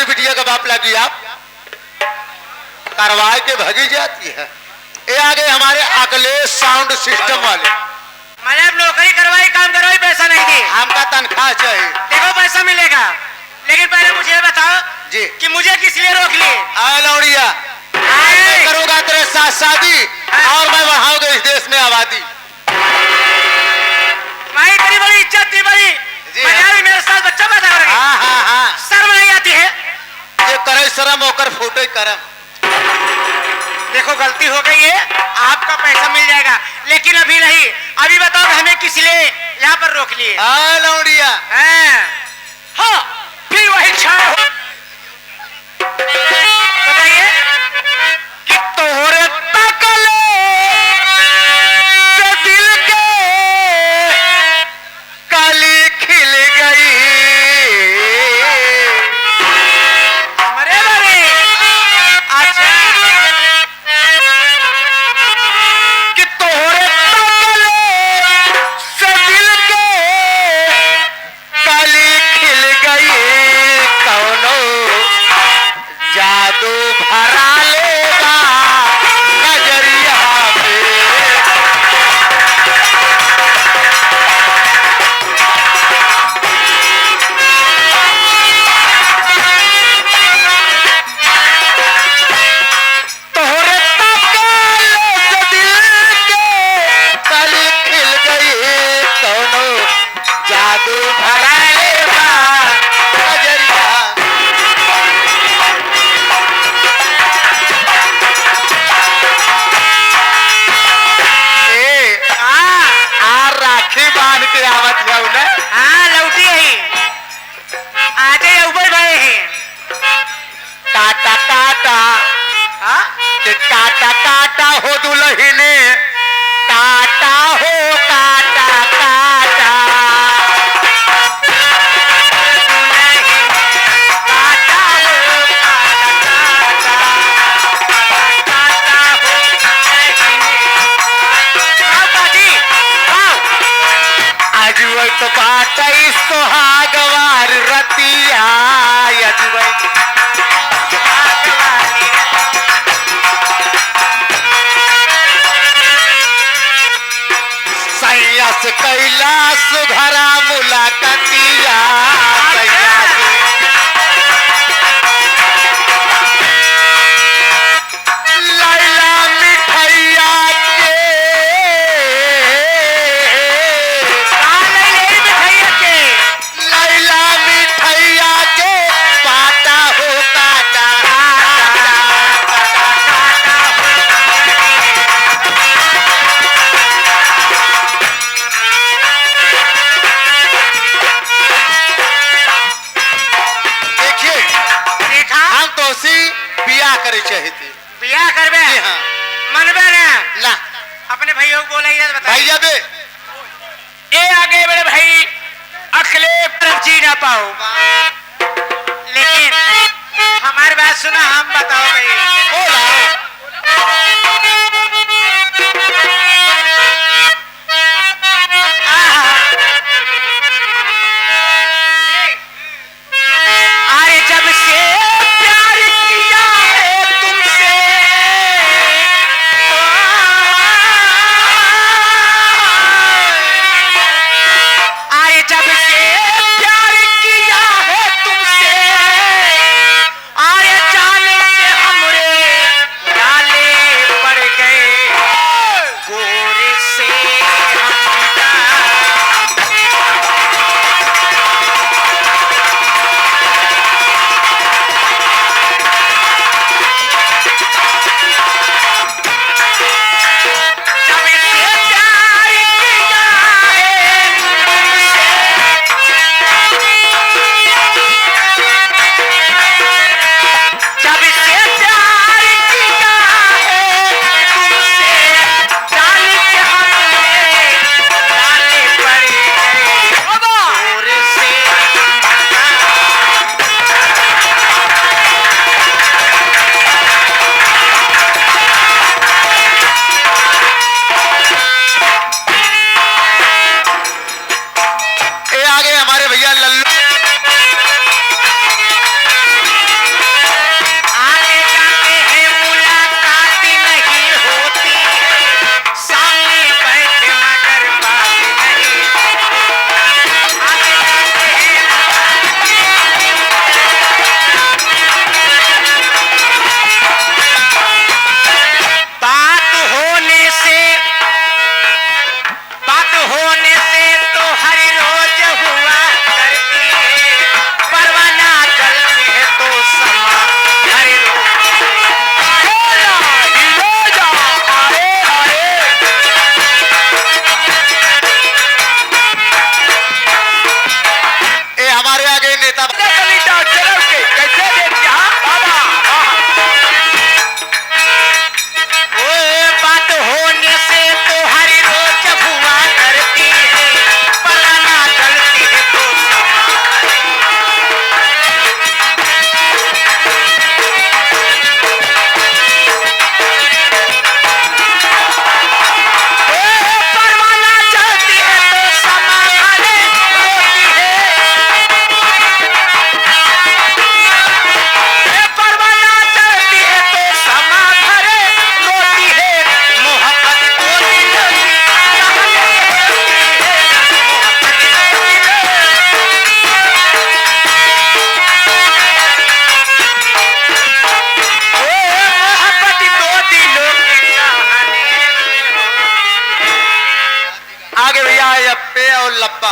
हमारी बिटिया का बाप लगी आप करवाए के भगी जाती है। ये आ गए हमारे अखिलेश साउंड सिस्टम वाले। मैंने अब नौकरी करवाई, काम करवाई, पैसा नहीं दी। हमका तनख्वाह चाहिए। देखो पैसा मिलेगा, लेकिन पहले मुझे बताओ जी कि मुझे किस लिए रोक लिए? लौड़िया करूंगा तेरे साथ शादी और मैं बढ़ाऊंगा इस देश में आबादी। भाई तेरी बड़ी इज्जत थी बड़ी, मेरे साथ बच्चा पैदा करेगी। हाँ हाँ हाँ, शर्म नहीं आती है? ये करे शर्म होकर फूटे करम। देखो गलती हो गई है, आपका पैसा मिल जाएगा, लेकिन अभी नहीं। अभी बताओ हमें किस लिए यहाँ पर रोक लिए? लौड़िया हाँ, फिर वही छाया बताइए कि तोहरे तकले से दिल के कली खिल गई। अरे बड़े अच्छा कि तोहरे तकले से दिल के कली खिल गई। कौनो जादू भरा लेगा नजरिया में। तोहरे तकले से दिल के कली खिल गई। कौनो जादू भरा लेगा नजरिया। राखी बांध के आवत जाऊ ना। हाँ लौटी है, आज ऊपर भाई है। काटा काटा हाँ के काटा काटा हो दुल्हने काटा हो काटा काटा। काटा हो काटा काटा हो आज वही तो बात सुहागवार रतिया। आज वही सैयस कैलाश घरा मुलाकातिया। लैला मिठैया के लैला मिठैया के पाटा हो काटा। देखिए देखा हम तो उसी बियाह करे चाहते। बियाह करबे? हाँ मनबे ना? ना अपने भाइयों को बोला बता। भैया बे ए आगे बड़े भाई अखिलेश तरफ जी ना पाओ, लेकिन हमारी बात सुना, हम बताओ भाई। बोला अरे जब से प्यार किया है तुमसे, अरे जब से प्यार किया है तुमसे, अरे जाने से हमरे नेता। कैसे दे दिया बाबा? बात होने से तो हरी रोज हुआ करती है, पलाना चलती है तो परवाना चलती है तो समाधाने रोती है। परवाना चलती है तो समाधाने रोती है। मोहब्बत को दिलों की कहानी होती है। मोहब्बत तो दिलों की कहानी। आगे भैया है अप्पे और लप्पा।